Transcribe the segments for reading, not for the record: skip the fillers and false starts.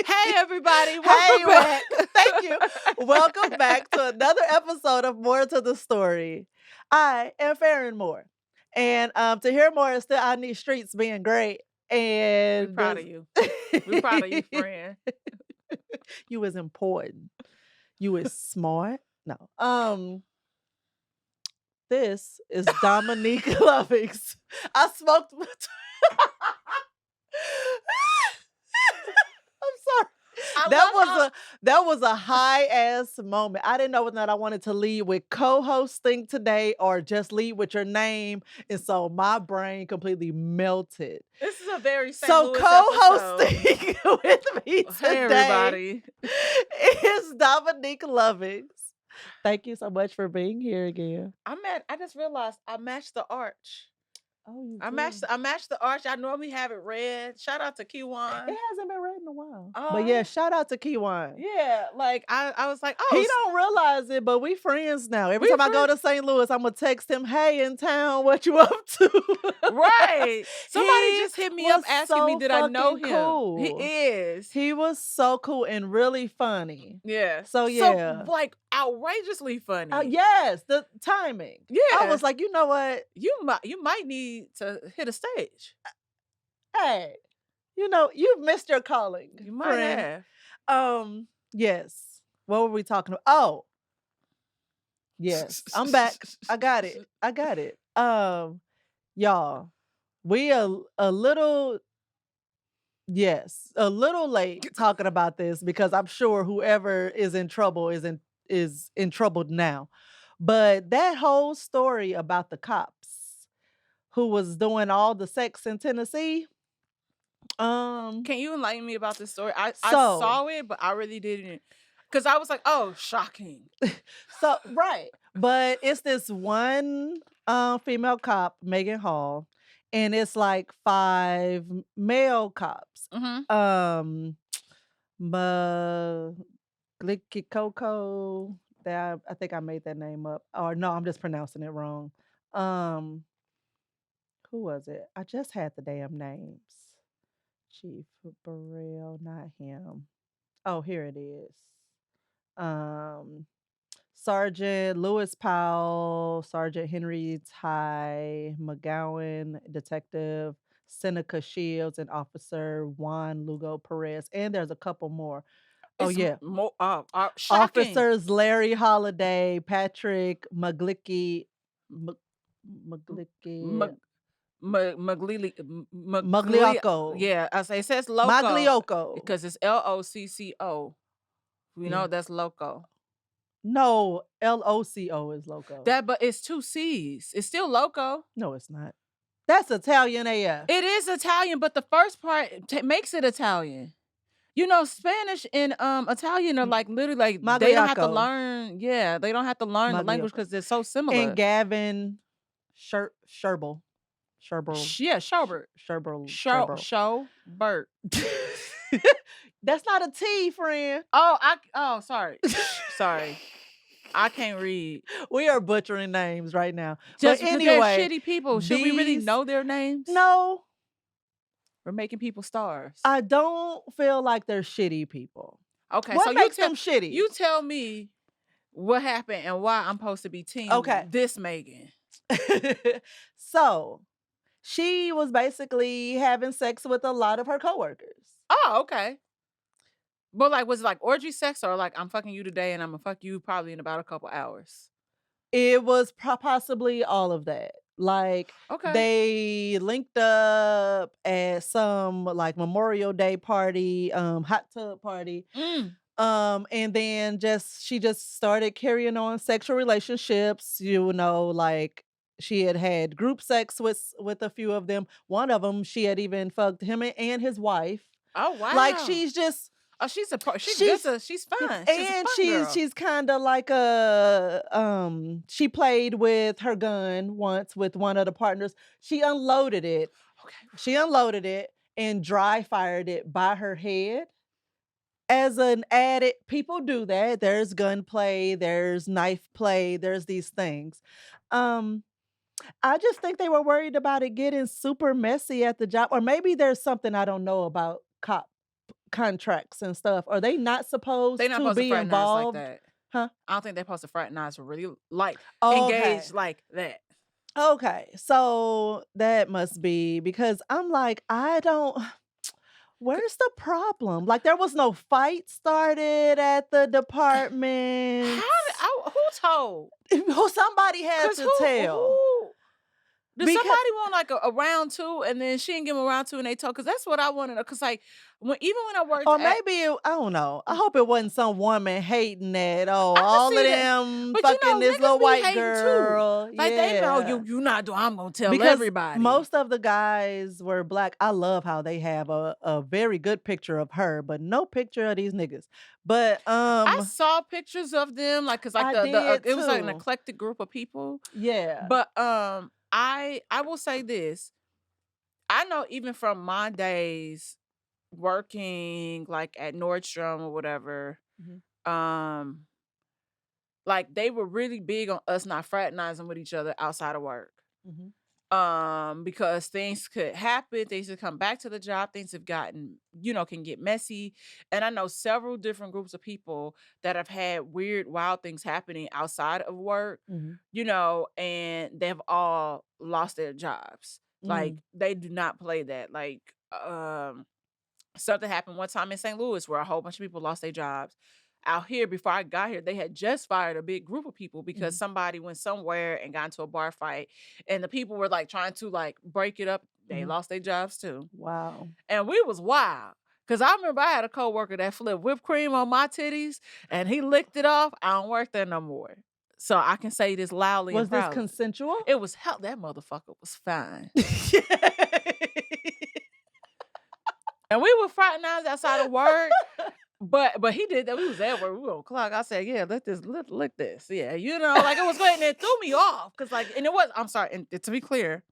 Hey, everybody. Hey, Welcome back. thank you. Welcome back to another episode of More to the Story. I am Farron Moore. And to hear more is still out in these streets being great. We And proud of you. We proud of you, friend. you is important. You is smart. No. This is Dominique Lovings. I smoked. I'm sorry. That was a high ass moment. I didn't know whether or not I wanted to lead with co-hosting today or just lead with your name, and so my brain completely melted. This is a very St. So Louis co-hosting with me episode. today Hey, everybody. is Dominique Lovings. Thank you so much for being here again. I just realized I matched the arch. Oh, you I did. matched the arch. I normally have it red. Shout out to It Kiwan. hasn't been red in a while. Oh, But yeah, shout out to Kiwan. Yeah, like I was like, oh, He don't realize it, but we friends now. Every We time I go to St. Louis, I'm gonna text him, "Hey, in town, what you up to?" right. Somebody He just hit me up was asking me, so did I know fucking him? cool. He is. He was so cool and really funny. Yeah. So yeah. like outrageously funny. Yes, the timing. Yeah. I was like, you know what? You might need to hit a stage. Hey, you know, you've missed your calling. You might friend. have. Yes. What were we talking about? Oh, yes. I'm back. I got it. Y'all, we a little a little late talking about this because I'm sure whoever is in trouble is in trouble now. But that whole story about the cops who was doing all the sex in Tennessee. Can you enlighten me about this story? I So- saw it, but I really didn't. Because I was like, oh, shocking. So right, but it's this one female cop, Megan Hall, and it's like 5 male cops. Mm-hmm. Glicky Coco. That I think I made that name up. Or no, I'm just pronouncing it wrong. Who was it? I just had the damn names. Chief Burrell, not him. Oh, here it is. Sergeant Lewis Powell, Sergeant Henry Ty McGowan, Detective Seneca Shields, and Officer Juan Lugo Perez. And there's a couple more. Oh, yeah. Shocking. Officers Larry Holiday, Patrick Muglicky. Magliocco. Yeah, it says loco. Magliocco. Because it's LOCCO. We know that's loco. No, LOCO is loco. But it's 2 C's. It's still loco. No, it's not. That's Italian AF. It is Italian, but the first part makes it Italian. You know, Spanish and Italian are like literally like they don't have to Magliocco. learn. Yeah, they don't have to learn the language because they're so similar. And Gavin Sherbel. Yeah, Sherbert. Showbert. That's not a T, friend. Oh, sorry. Sorry. I can't read. We are butchering names right now. Just but because anyway, they're shitty people. Should we really know their names? No. We're making people stars. I don't feel like they're shitty people. Okay, what so makes them shitty? You tell me what happened and why I'm supposed to be team this Megan. So, she was basically having sex with a lot of her coworkers. Oh, okay. But like, was it like orgy sex or like I'm fucking you today and I'm gonna fuck you probably in about a couple hours? It was possibly all of that. Like, they linked up at some like Memorial Day party, hot tub party. And then she just started carrying on sexual relationships, you know, like she had group sex with a few of them. One of them, she had even fucked him and his wife. Oh, wow. Like she's just she's fun. And she's kind of like she played with her gun once with one of the partners. She unloaded it. Okay. She unloaded it and dry fired it by her head. As an added, people do that. There's gunplay, there's knife play, there's these things. I just think they were worried about it getting super messy at the job, or maybe there's something I don't know about contracts and stuff. Are they not supposed They not to supposed to be fraternize like involved? that. Huh? I don't think they're supposed to fraternize or really like Okay. engage like that. Okay. So that must be because I'm like, I don't. Where's the problem? Like, there was no fight started at the department. Who told? Somebody had to tell. Did somebody want like a round two and then she didn't give them a round two and they told? Because that's what I wanted. Because like even when I worked, or maybe I don't know. I hope it wasn't some woman hating that. Oh, all of them fucking this little white girl. Too. Like they know you not doing. I'm gonna tell everybody. Most of the guys were black. I love how they have a very good picture of her, but no picture of these niggas. But I saw pictures of them, like because like it was like an eclectic group of people. Yeah. But I will say this. I know even from my days working like at Nordstrom or whatever, like they were really big on us not fraternizing with each other outside of work. Because things could happen, things could come back to the job, things have gotten, can get messy. And I know several different groups of people that have had weird, wild things happening outside of work, and they've all lost their jobs. Like they do not play that. Like something happened one time in St. Louis where a whole bunch of people lost their jobs. Out here, before I got here, they had just fired a big group of people because somebody went somewhere and got into a bar fight, and the people were like trying to like break it up. They lost their jobs too. Wow. And we was wild because I remember I had a coworker that flipped whipped cream on my titties and he licked it off. I don't work there no more, so I can say this loudly. Was this consensual? It was hell. That motherfucker was fine. And we were fraternized outside of work. But he did that. We was at work. We were on clock. I said, yeah, lick this. Yeah, like it was great. And it threw me off. Cause like, and it was, I'm sorry. And to be clear,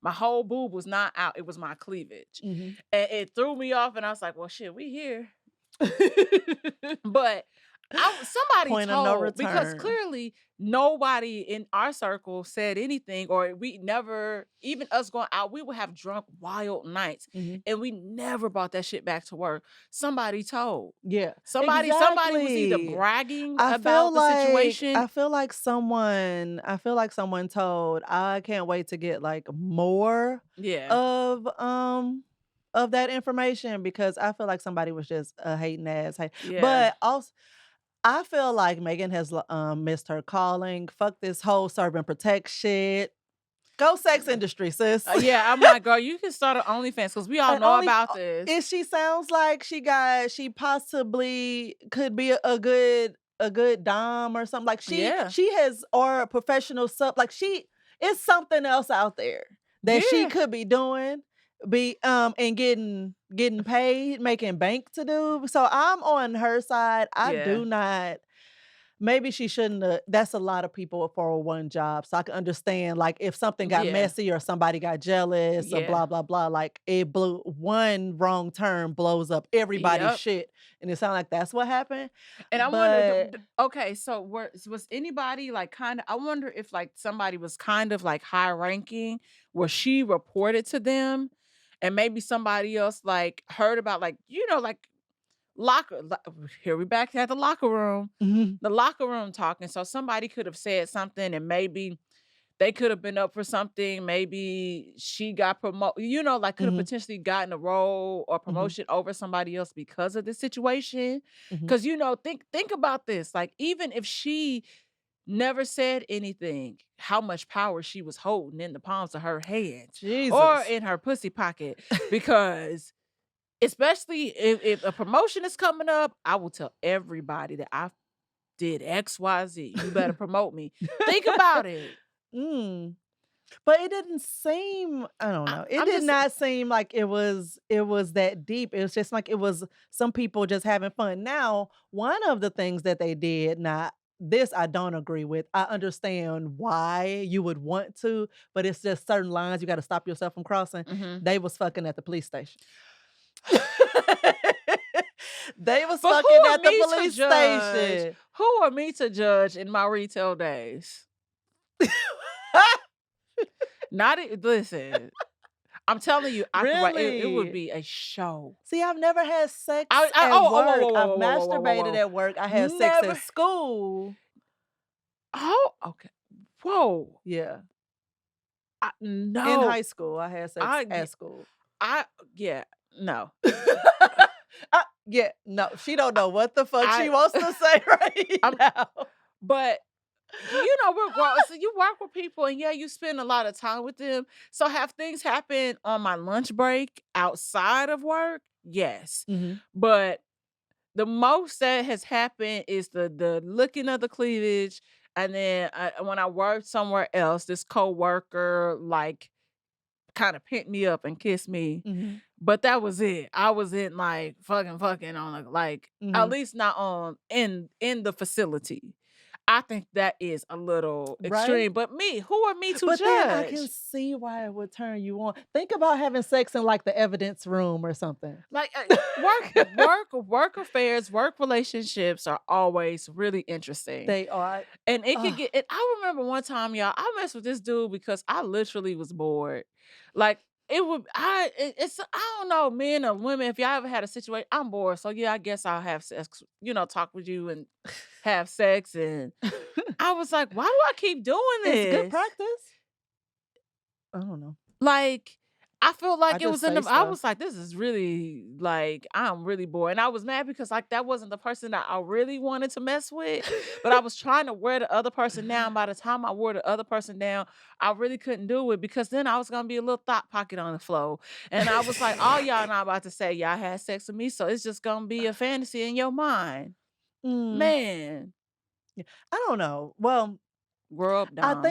my whole boob was not out. It was my cleavage. And it threw me off. And I was like, well, shit, we here. But somebody told, because clearly nobody in our circle said anything, or we never, even us going out, we would have drunk wild nights, and we never brought that shit back to work. Somebody told. Yeah. Somebody was either bragging about the situation. I feel like someone told, I can't wait to get like more of that information, because I feel like somebody was just a hating ass. Yeah. But also, I feel like Megan has missed her calling. Fuck this whole serve and protect shit. Go sex industry, sis. Yeah, I'm like, girl, you can start an OnlyFans because we all know about this. She sounds like she possibly could be a good dom or something. Like she has, or a professional sub. Like it's something else out there that she could be doing. And getting paid, making bank to do. So I'm on her side. I do not. Maybe she shouldn't have. That's a lot of people for one job. So I can understand, like, if something got messy or somebody got jealous or blah, blah, blah. Like, it blew, one wrong turn blows up everybody's shit. And it sounds like that's what happened. And I wonder, okay, so was anybody like kind of, I wonder if like somebody was kind of like high ranking where she reported to them. And maybe somebody else like heard about like, like here we back at the locker room. The locker room talking. So somebody could have said something and maybe they could have been up for something. Maybe she got promoted, like could have potentially gotten a role or promotion over somebody else because of this situation. Because, think about this. Like, even if she never said anything, how much power she was holding in the palms of her hands. Jesus. Or in her pussy pocket. Because especially if a promotion is coming up, I will tell everybody that I did XYZ. You better promote me. Think about it. But it didn't seem, I don't know. It did not seem like it was that deep. It was just like it was some people just having fun. Now, one of the things that they did, this I don't agree with. I understand why you would want to, but it's just certain lines you got to stop yourself from crossing. They was fucking at the police station. They was fucking at the police station. Who are me to judge in my retail days? Listen. I'm telling you, I could write it would Really? be a show. See, I've never had sex I at oh, whoa, work. whoa, I've whoa, whoa, whoa, whoa, whoa, masturbated whoa. at work. I had sex at Never. school. Oh, okay. Whoa. Yeah. In No. high school, I had sex at school. Yeah, no. Yeah, no. She don't know what the fuck she wants to say right now. But you know, so you work with people and yeah, you spend a lot of time with them. So have things happen on my lunch break outside of work? Yes. But the most that has happened is the looking of the cleavage. And then when I worked somewhere else, this coworker like kind of picked me up and kissed me. But that was it. I wasn't like fucking on at least not on in the facility. I think that is a little extreme. But who are me to judge? Then I can see why it would turn you on. Think about having sex in like the evidence room or something. Like work affairs, work relationships are always really interesting. They are. And it could get. I remember one time, y'all, I messed with this dude because I literally was bored. Like it would. I don't know, men or women. If y'all ever had a situation, I'm bored. So yeah, I guess I'll have sex. Talk with you and have sex. And I was like, why do I keep doing this? It's good practice. I don't know. Like, I feel like it was I was like, this is really like, I'm really bored. And I was mad because like that wasn't the person that I really wanted to mess with. But I was trying to wear the other person down. By the time I wore the other person down, I really couldn't do it because then I was gonna be a little thought pocket on the floor. And I was like, all y'all not about to say y'all had sex with me, so it's just gonna be a fantasy in your mind. Man. I don't know. Well, grow up, Dom.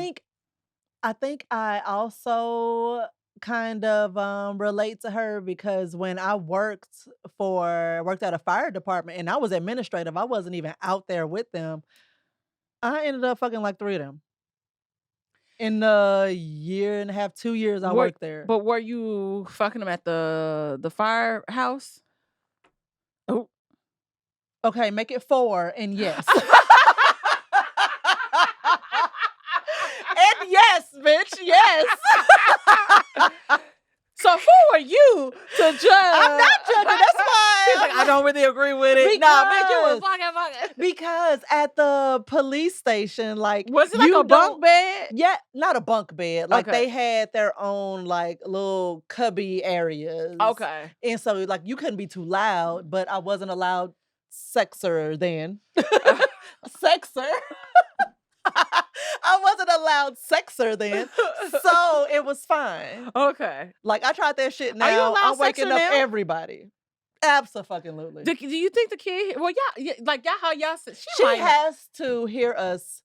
I think I also kind of relate to her because when I worked at a fire department and I was administrative, I wasn't even out there with them. I ended up fucking like 3 of them. In the year and a half, 2 years I worked there. But were you fucking them at the firehouse? Oh. Okay, make it 4 and yes. And yes, bitch, yes. So who are you to judge? I'm not judging. That's why. She's like, I don't really agree with it. No, bitch, you was fucking. Because at the police station, like, was it like a bunk bed? Yeah, not a bunk bed. Like they had their own like little cubby areas. Okay. And so like you couldn't be too loud, but I wasn't allowed sexer then. Sexer. I wasn't allowed sexer then, so it was fine. Okay. Like I tried that shit now. Are you allowed I'm waking sexer up now? Everybody. Absolutely. Do you think the kid? Well, yeah, like y'all, how y'all said she has to hear us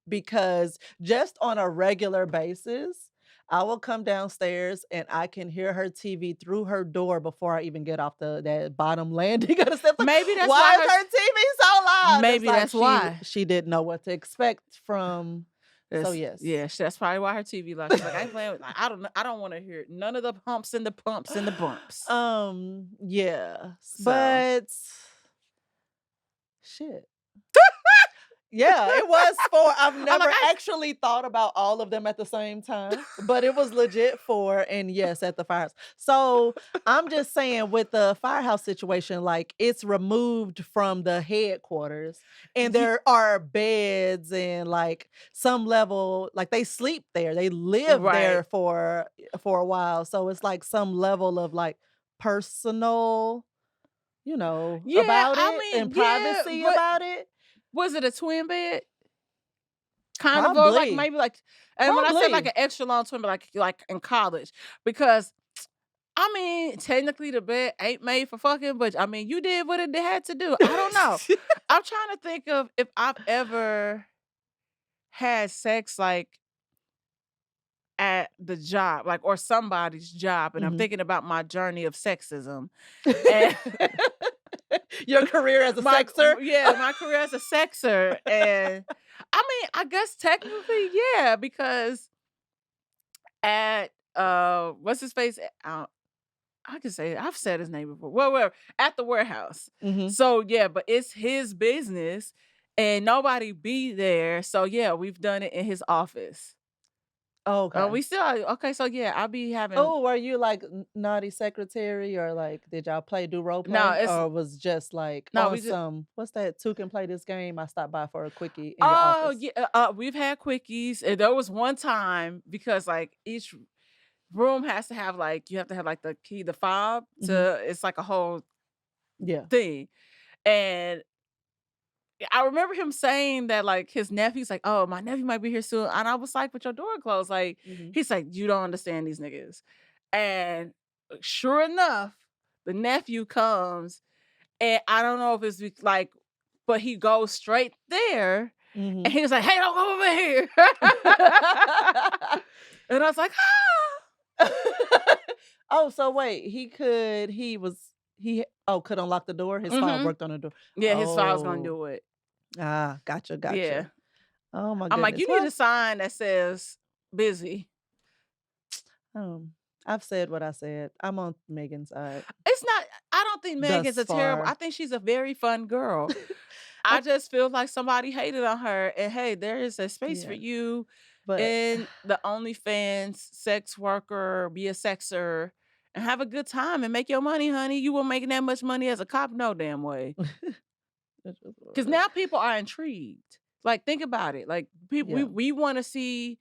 because just on a regular basis, I will come downstairs and I can hear her TV through her door before I even get off that bottom landing of the steps. Like, maybe that's why is her TV so loud? Maybe like that's why she didn't know what to expect from. So yes, yeah, that's probably why her TV like I ain't playing with. Like, I don't want to hear none of the humps and the pumps and the bumps. Yeah, so. But shit. Yeah, it was 4. I've never actually thought about all of them at the same time, but it was legit 4, and yes, at the firehouse. So I'm just saying with the firehouse situation, like it's removed from the headquarters, and there are beds and like some level, like they sleep there, they live there for a while. So it's like some level of like personal, about it and privacy about it. Was it a twin bed? Kind of, or like maybe like, and when I said like an extra long twin bed, like in college, because I mean, technically the bed ain't made for fucking, but I mean, you did what it had to do. I don't know. I'm trying to think of if I've ever had sex like at the job, like or somebody's job, and I'm thinking about my journey of sexism. And your career as a sexer? Yeah, my career as a sexer. And I mean, I guess technically, yeah, because at what's his face? I can say it. I've said his name before. Well, whatever. At the warehouse. So yeah, but it's his business and nobody be there. So yeah, we've done it in his office. Oh, okay. We still okay. So yeah, I'll be having. Oh, were you like naughty secretary, or like did y'all do role No, play, it's or was just like no. on We just. some what's that? Two can play this game. I stopped by for a quickie in your Oh office. yeah, we've had quickies, and there was one time because like each room has to have like you have to have like the key, the fob Hmm. to. It's like a whole Yeah. thing, and I remember him saying that like his nephew's like, "Oh, my nephew might be here soon," and I was like, "With your door closed," like Hmm. he's like, "You don't understand these niggas," and sure enough, the nephew comes, and I don't know if it's like, but he goes straight there, and Hmm. he was like, "Hey, don't come over here," and I was like, "Ah." Oh, so wait, he could unlock the door. His fob Mm-hmm. worked on the door. Yeah, his father's gonna Oh, do it. gotcha, Yeah, gotcha. Oh my I'm like, goodness. you need Well, a sign that says busy. um, I've said what I said. I'm on Megan's side It's not I don't think Meg is thus a terrible I far. think she's a very fun girl. I, I just feel like somebody hated on her, and, hey, there is a space for yeah, you but in the OnlyFans sex worker, be a sexer, and have a good time and make your money, honey. You weren't making that much money as a cop no damn way. it's just Because what it is. now people are intrigued. Like, think about it. Like, people, we Yeah. we wanna see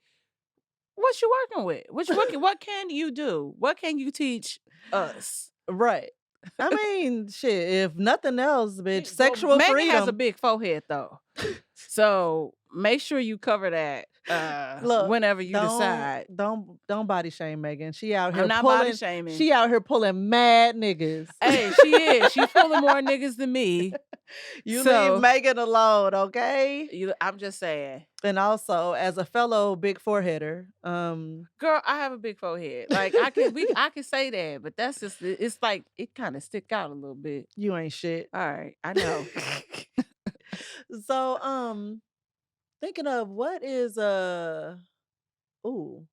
what you working with. What can you do? What can you teach us? Right. I mean, shit, if nothing else, bitch, Well, sexual Megan has a freedom. big forehead though. So make sure you cover that Look, whenever you decide. don't body shame Megan. I'm not body shaming. She out here pulling mad niggas. Hey, she is. She's pulling more niggas than me. You leave So Megan alone, okay? I'm just saying. And also, as a fellow big foreheader, Girl, I have a big forehead. Like I can say that, but that's just it's like it kind of stick out a little bit. you ain't shit. All right, I know. So, thinking of what is ooh,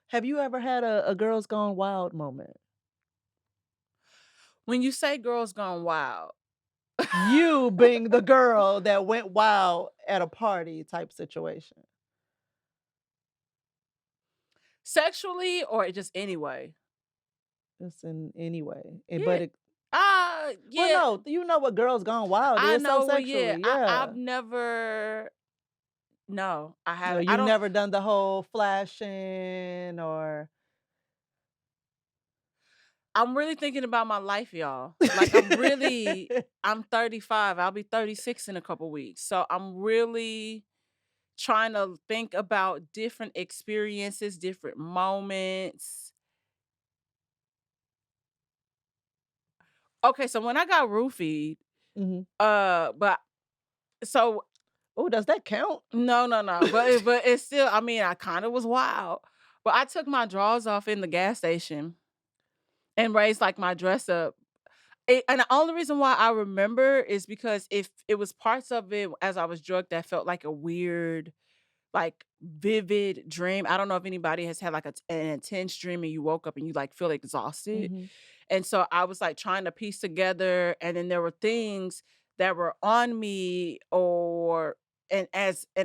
have you ever had a girls gone wild moment? When you say girls gone wild, You being the girl that went wild at a party type situation. sexually or just anyway. It's in any way. Yeah. But it well, Yeah. no, you know what girls gone wild I is so know. Well, yeah. sexually, yeah. I've never. No, I No, haven't. I you've don't. never done the whole flashing or I'm really thinking about my life, y'all. Like I'm 35. I'll be 36 in a couple weeks. So I'm really trying to think about different experiences, different moments. Okay, so when I got roofied, Mhm. but so Oh, does that count? no. But it's still, I mean, I kind of was wild. But I took my drawers off in the gas station and raised like my dress up. And the only reason why I remember is because if it was parts of it as I was drugged that felt like a weird, like vivid dream. I don't know if anybody has had like an intense dream and you woke up and you like feel exhausted. Mhm. And so I was like trying to piece together, and then there were things that were on me and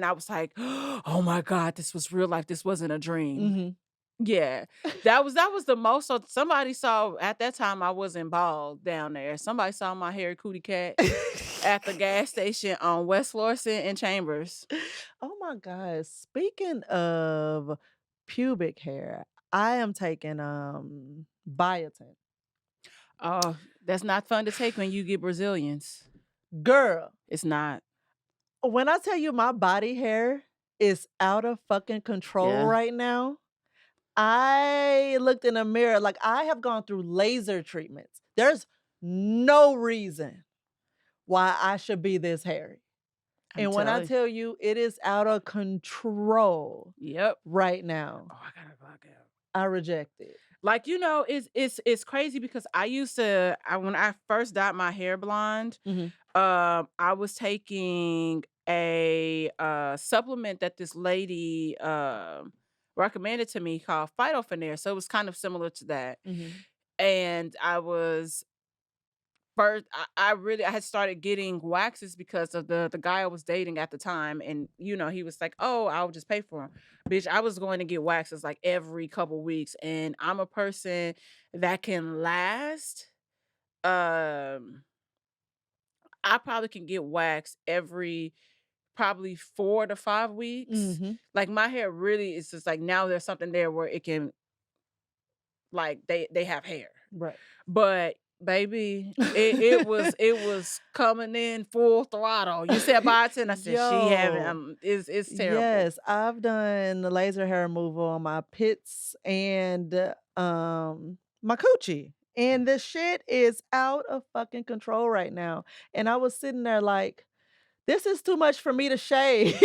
I was like, oh my God, this was real life. This wasn't a dream. Mhm. Yeah. That was the most. So somebody saw at that time I wasn't bald down there. Somebody saw my hairy cootie cat at the gas station on West Florissant and Chambers. Oh my god, speaking of pubic hair, I am taking, biotin. Oh, that's not fun to take when you get Brazilians. Girl, It's not. when I tell you my body hair is out of fucking control Yeah. right now, I looked in a mirror, like, I have gone through laser treatments. There's no reason why I should be this hairy. I'm And when I telling. tell you it is out of control Yep. right now, Oh, I gotta clock out. I reject it. Like, it's crazy because when I first dyed my hair blonde, Mhm. I was taking a supplement that this lady recommended to me called Phytophanair. So it was kind of similar to that. Mhm. And I was first I had started getting waxes because of the guy I was dating at the time, and he was like, "Oh, I'll just pay for him." Bitch, I was going to get waxes like every couple weeks, and I'm a person that can last. Um, I probably can get waxed every probably 4 to 5 weeks. Mhm. Like my hair really is just like now there's something there where it can like they have hair. Right. But baby, it was coming in full throttle. You said biotin, I said she having Yo. it's terrible. Yes, I've done the laser hair removal on my pits and, my coochie, and the shit is out of fucking control right now, and I was sitting there like, "This is too much for me to shave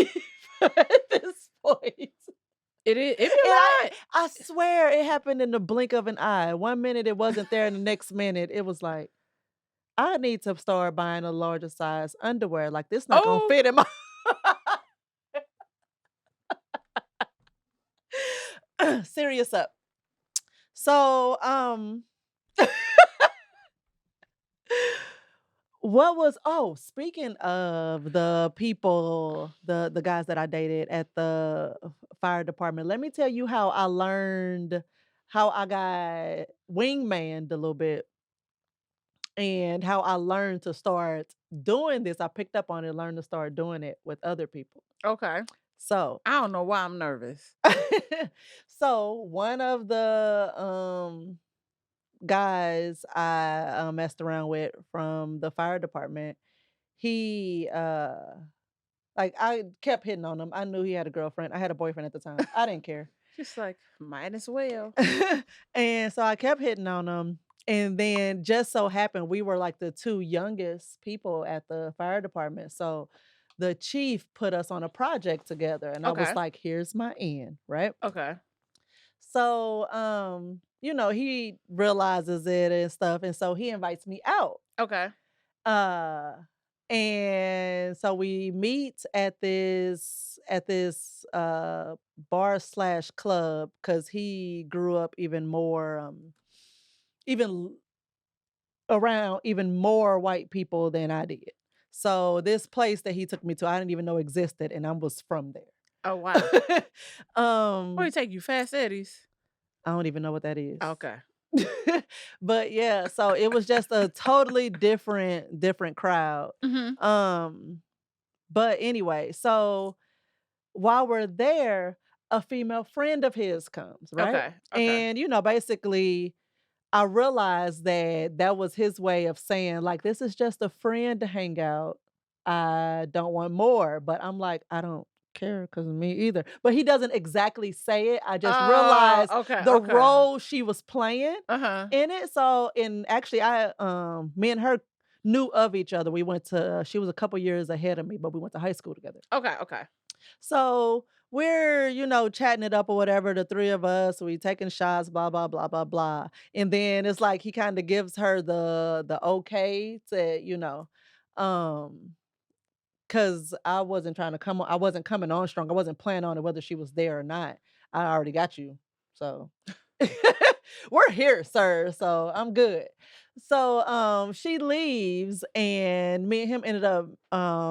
at this point." It be And a lot. I swear it happened in the blink of an eye. One minute it wasn't there, and the next minute it was like, "I need to start buying a larger size underwear, like, this not gonna Oh, fit in my." Serious up. So, what was speaking of the people, the guys that I dated at the fire department, let me tell you how I learned how I got wingmanned a little bit and how I learned to start doing this. I picked up on it, learned to start doing it with other people. okay. So, I don't know why I'm nervous. so one of the guys I messed around with from the fire department, he like I kept hitting on him. I knew he had a girlfriend. I had a boyfriend at the time. I didn't care. Just like might as well. And so I kept hitting on him. And then just so happened we were like the two youngest people at the fire department. So the chief put us on a project together and I was Okay. like, here's my end, right? Okay. So he realizes it and stuff. And so he invites me out. Okay. Uh and so we meet at this bar slash club because he grew up even more even l- around even more white people than I did. So this place that he took me to, I didn't even know existed, and I was from Oh wow. there. Where he um, take you? Fast Eddie's. I don't even know what that is. Okay. But yeah, so it was just a totally different crowd. Mhm. Um, but anyway, so while we're there, a female friend of his comes, right? Okay. Okay. And basically I realized that that was his way of saying like this is just a friend to hang out. I don't want more, but I'm like I don't care cuz me either. But he doesn't exactly say it. I just Oh, realized okay. the Okay. role she was playing Uh-huh. in it. So, and actually, me and her knew of each other. We went to, she was a couple years ahead of me, but we went to high school together. Okay. Okay. So we're, chatting it up or whatever, the three of us, we taking shots, blah, blah, blah, blah, blah. And then it's like he kind of gives her the okay to, um, cause I wasn't coming on strong. I wasn't planning on it whether she was there or not. I already got you. So we're here, sir. So I'm good. So she leaves and me and him ended up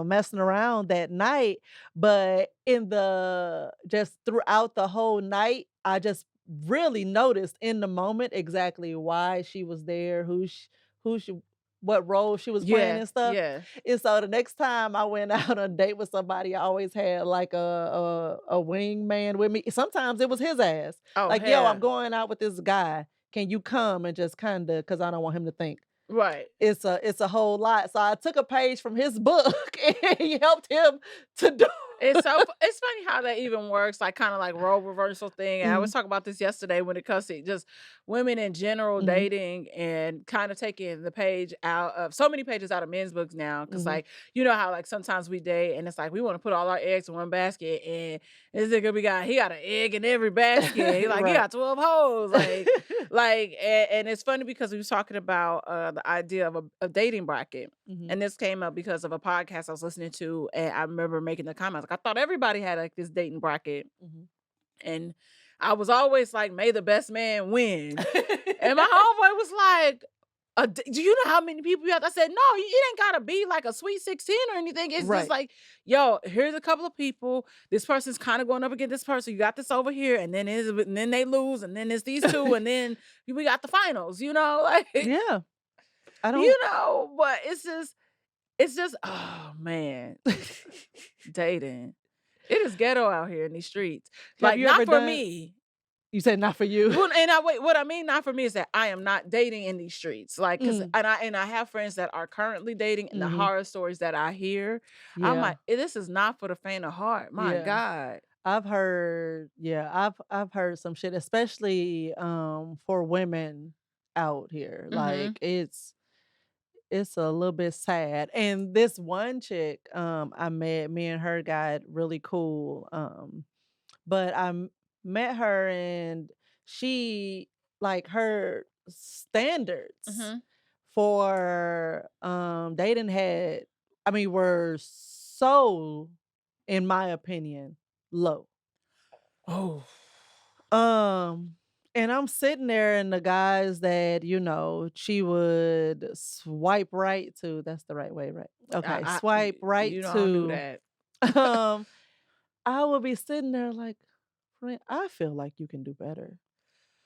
messing around that night. But in the just throughout the whole night, I just really noticed in the moment exactly why she was there, who she what role she was playing Yeah. and stuff. Yeah. And so the next time I went out on a date with somebody, I always had like a wingman with me. Sometimes it was his ass. Oh Like, "Yo, I'm hell. going out with this guy. Can you come?" And just kinda, cause I don't want him to think Right. it's a whole lot. So I took a page from his book and he helped him to do. It's funny how that even works, like kind of like role reversal thing. And I was Mhm, talking about this yesterday when it comes to just women in general mhm, dating and kind of taking the page out of so many pages out of men's books now. Cause mhm. like, you know how like sometimes we date and it's like we want to put all our eggs in one basket and this nigga he got an egg in every basket. He Right. got 12 hoes. And it's funny because we was talking about the idea of a dating bracket. Mhm, And this came up because of a podcast I was listening to, and I remember making the comments, like, I thought everybody had, like, this dating bracket, mhm. and I was always like, "May the best man win." And my homeboy was like, Do you know how many people you have? I said, no, it ain't gotta be like a sweet 16 or anything. It's just Right. like, yo, here's a couple of people. This person's kind of going up against this person. You got this over here, and then they lose, and then it's these two, and then we got the finals. Like Yeah. I don't. But it's just, oh man, dating. It is ghetto out here in these streets. Have Like you not ever for done? me. You said not for you. Well, and what I mean not for me is that I am not dating in these streets. Like, cause Mm. and I have friends that are currently dating, and the Mhm. horror stories that I hear, I'm Yeah. like, this is not for the faint of heart. My Yeah. God. I've heard some shit, especially for women out here. Mm-hmm. Like it's a little bit sad. And this one chick I met, me and her got really cool. But met her and she like her standards Mm-hmm. for dating had I mean were so, in my opinion, low. Oh. Um, and I'm sitting there and the guys that, she would swipe right to, that's the right way, right? Okay, swipe right You don't do to. that. Um, I would be sitting there like, friend, I feel like you can do better.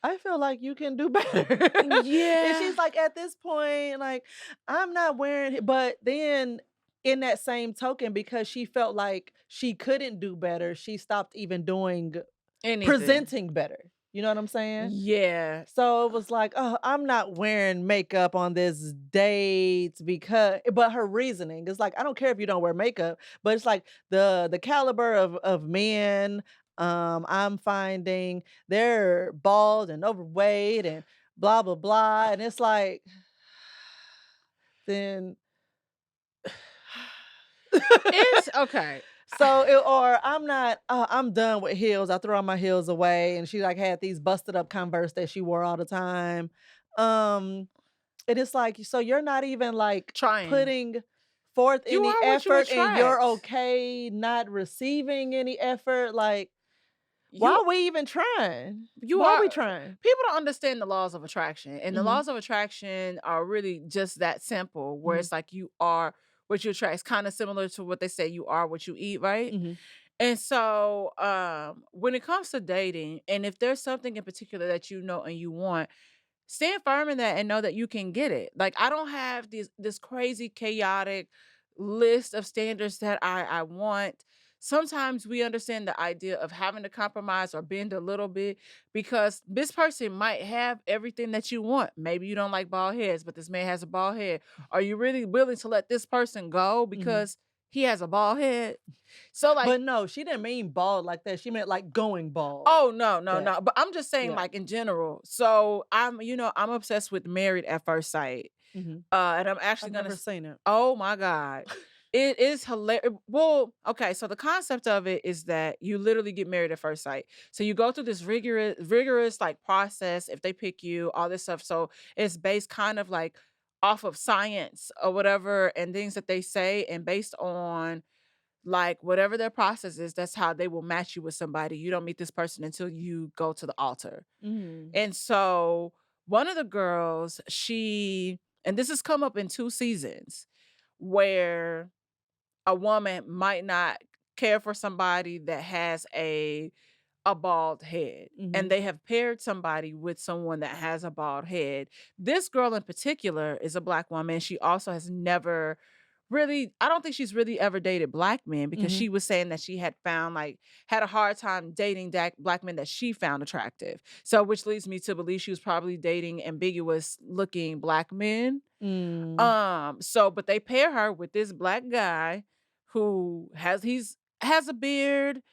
I feel like you can do better. And Yeah. she's like, at this point, like, I'm not wearing it. But then in that same token, because she felt like she couldn't do better, she stopped even doing Anything. presenting better. You know what I'm saying? Yeah. So it was like, oh, I'm not wearing makeup on this date but her reasoning is like, I don't care if you don't wear makeup, but it's like the caliber of men I'm finding they're bald and overweight and blah blah blah. And it's like, then It's okay. or I'm done with heels. I throw my heels away. And she like had these busted up Converse that she wore all the time. Um, and it's like, so you're not even like Trying. putting forth You any are what you effort and you're attract. okay not receiving any effort. Like, why You are we even trying? you Why are are we trying? People don't understand the laws of attraction. And the Mhm, laws of attraction are really just that simple, where mhm, it's like you are what you attract. It's kind of similar to what they say, you are what you eat, right? mhm, And so when it comes to dating, and if there's something in particular that you know and you want, stand firm in that and know that you can get it. Like I don't have this crazy chaotic list of standards that I want. Sometimes we understand the idea of having to compromise or bend a little bit because this person might have everything that you want. Maybe you don't like bald heads, but this man has a bald head. Are you really willing to let this person go mhm. because he has a bald head? So like, But no, she didn't mean bald like that. She meant like going bald. oh, no, no, That no, but I'm just saying, Yeah. like, in general. So, I'm obsessed with Married at First Sight, Mhm. and I'm actually I've gonna never s seen it. oh my god. It is hilarious. Well, okay, so the concept of it is that you literally get married at first sight. So you go through this rigorous, like, process if they pick you, all this stuff, so it's based kind of, like, off of science or whatever and things that they say, and based on like, whatever their process is, that's how they will match you with somebody. You don't meet this person until you go to the altar. Mhm. And so, one of the girls, she and this has come up in 2 seasons, where a woman might not care for somebody that has a bald head, and Mhm. they have paired somebody with someone that has a bald head. This girl in particular is a Black woman. She also has never really, I don't think she's really ever dated Black men, because Mhm. she was saying that she had found, like, had a hard time dating Black men that she found attractive. So which leads me to believe she was probably dating ambiguous looking Black men. Mm. So but they pair her with this Black guy who has a beard,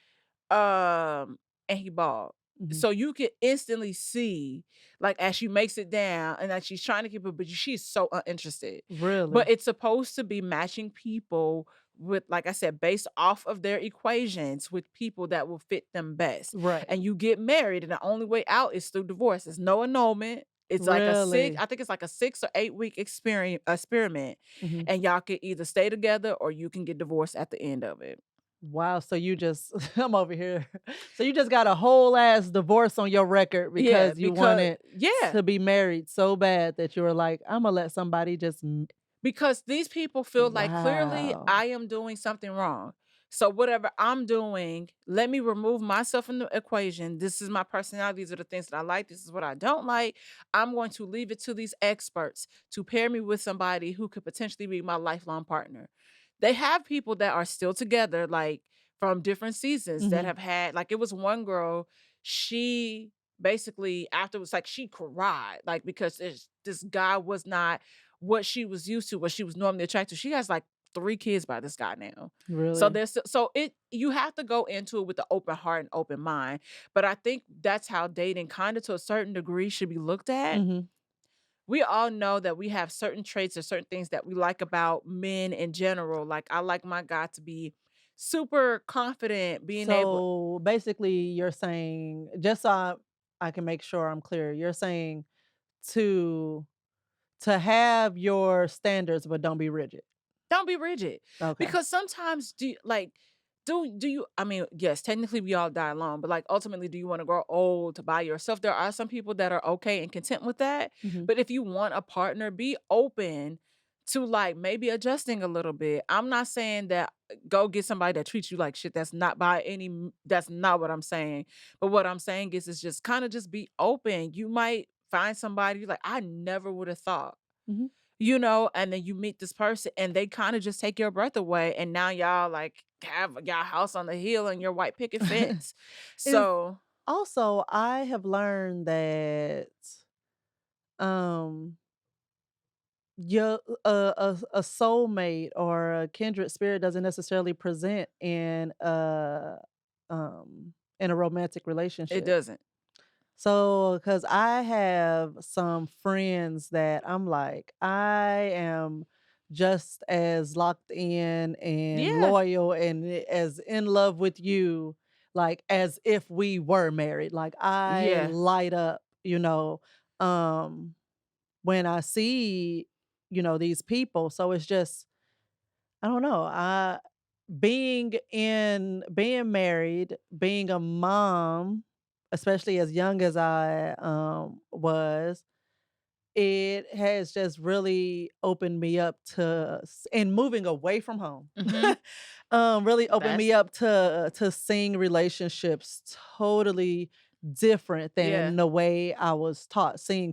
um, and he bald. Mhm. So you could instantly see, like, as she makes it down and that she's trying to keep it, but she's so uninterested. But Really? it's supposed to be matching people with, like I said, based off of their equations with people that will fit them best. Right. And you get married, and the only way out is through divorce. There's no annulment. It's like Really? I think it's like a 6 or 8 week experiment, Mhm. and y'all can either stay together or you can get divorced at the end of it. Wow, so you just I'm over here. So you just got a whole ass divorce on your record Yeah, because you because wanted yeah, to be married so bad that you were like, "Imma let somebody just m." because these people feel like clearly Wow. I am doing something wrong. So whatever I'm doing, let me remove myself from the equation. This is my personality. These are the things that I like. This is what I don't like. I'm going to leave it to these experts to pair me with somebody who could potentially be my lifelong partner. They have people that are still together, like from different seasons that Mhm. have had, like it was one girl, she basically afterwards, like she cried, like because this guy was not what she was used to, what she was normally attracted to. She has like 3 kids by this guy now. So Really? you have to go into it with an open heart and open mind. But I think that's how dating kind of to a certain degree should be looked at. Mhm. We all know that we have certain traits or certain things that we like about men in general. Like I like my guy to be super confident, being able. So, basically, you're saying just so I can make sure I'm clear, you're saying to have your standards, but don't be rigid. Don't be rigid. Okay. Because sometimes do you, I mean, yes, technically we all die alone, but like ultimately do you want to grow old by yourself? There are some people that are okay and content with that. Mhm. But if you want a partner, be open to like maybe adjusting a little bit. I'm not saying that go get somebody that treats you like shit. That's not what I'm saying. But what I'm saying is just kind of just be open. You might find somebody like I never would have thought, Mhm. and then you meet this person and they kind of just take your breath away. And now y'all like have y'all house on the hill and your white picket fence. Is So also, I have learned that, um, your a soulmate or a kindred spirit doesn't necessarily present in a romantic it relationship. doesn't. So, because I have some friends that I'm like, I am just as locked in and Yeah. loyal and as in love with you, like as if we were married. Like I Yeah. light up, um, when I see, these people. So it's just, I don't know. Being married, being a mom, especially as young as I was, it has just really opened me up and moving away from home. Hmm. Really opened me That's up to seeing relationships totally different yeah. than the way I was taught, seeing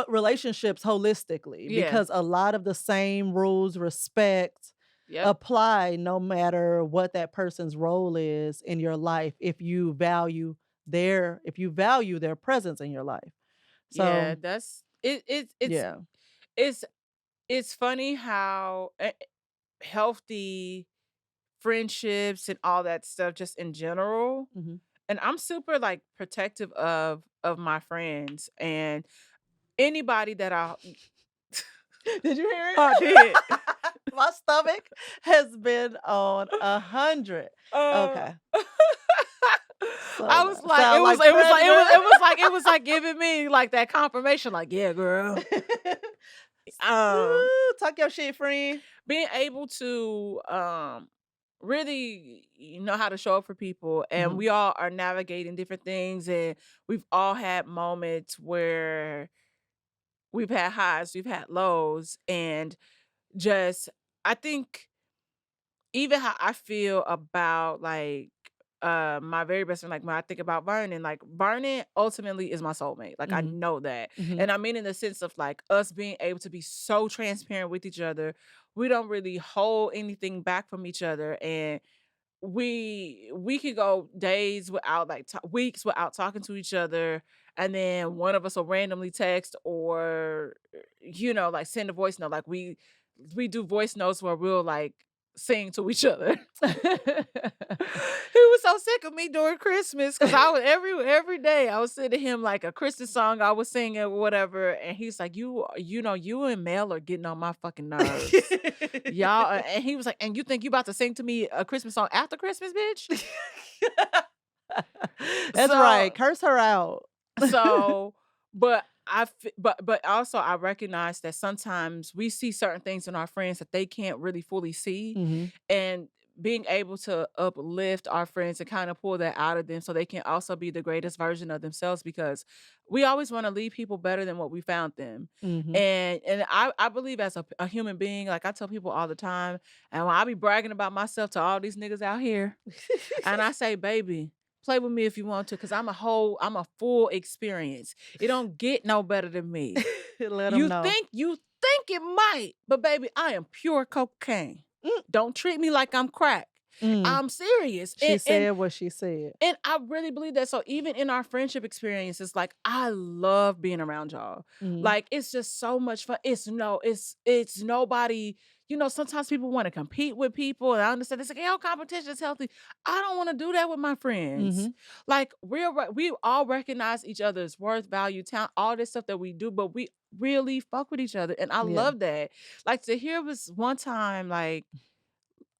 relationships holistically, Yeah. because a lot of the same rules, respect, Yep. apply no matter what that person's role is in your life, if you value their presence in your life. Yeah. So, That's it. yeah. It's it's funny how healthy friendships and all that stuff just in general. Mhm. And I'm super like protective of my friends and anybody that I Did you hear I it? did. My stomach has been on 100. Uh, Okay. So I was that like, sound like Predator. it was like giving me like that confirmation, like, yeah, girl. Um, Ooh, talk your shit, friend. being able to really know how to show up for people, and Mhm. we all are navigating different things, and we've all had moments where we've had highs, we've had lows, and just I think even how I feel about like my very best friend, like when I think about Vernon, like Vernon ultimately is my soulmate. Like I Mhm. know that. Mhm. And I mean in the sense of like us being able to be so transparent with each other. We don't really hold anything back from each other. And we could go days without like weeks without talking to each other, and then one of us will randomly text or like send a voice note. Like we do voice notes where we'll like sing to each other. He was so sick of me during Christmas because I was every day I was sending him like a Christmas song I was singing or whatever, and he's like, you and Mel are getting on my fucking nerves. Y'all, and he was like, and you think you about to sing to me a Christmas song after Christmas, bitch? That's So right. Curse her out. so, but but also I recognize that sometimes we see certain things in our friends that they can't really fully see, Mhm. and being able to uplift our friends and kind of pull that out of them so they can also be the greatest version of themselves because we always want to leave people better than what we found them. Mhm. And I believe as a human being, like I tell people all the time, and when I be bragging about myself to all these niggas out here, and I say, baby, play with me if you want to, because I'm a full experience. It don't get no better than me. Let them You know. think it might, but baby, I am pure cocaine. Mm. Don't treat me like I'm crack. Mm. I'm serious. She said what she said. And I really believe that. So even in our friendship experiences, like I love being around y'all. Mhm. Like it's just so much fun. It's nobody, sometimes people want to compete with people. And I understand it's like, oh, competition is healthy. I don't want to do that with my friends. Mhm. Like we all recognize each other's worth, value, talent, all this stuff that we do, but we really fuck with each other. And I Yeah. love that. Like to hear was one time, like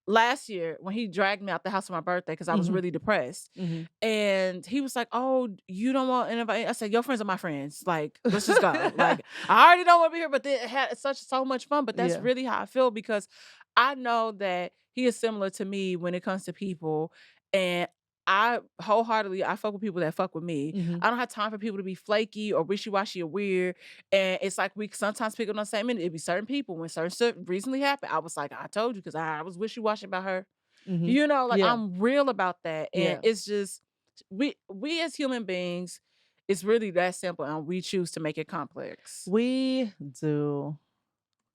last year when he dragged me out the house for my birthday because I was Mhm. really depressed. Mhm. And he was like, "Oh, you don't want anybody?" I said, "Your friends are my friends. Like, let's just go." Like, I already don't want to be here, but they had so much fun. But that's Yeah. really how I feel because I know that he is similar to me when it comes to people, and I wholeheartedly I fuck with people that fuck with me. Mhm. I don't have time for people to be flaky or wishy washy or weird. And it's like we sometimes pick up on the same minute. It be certain people when certain stuff recently happened. I was like, I told you because I was wishy washy about her. Mhm. Like Yeah. I'm real about that. And Yeah. it's just we as human beings, it's really that simple and we choose to make it complex. We do.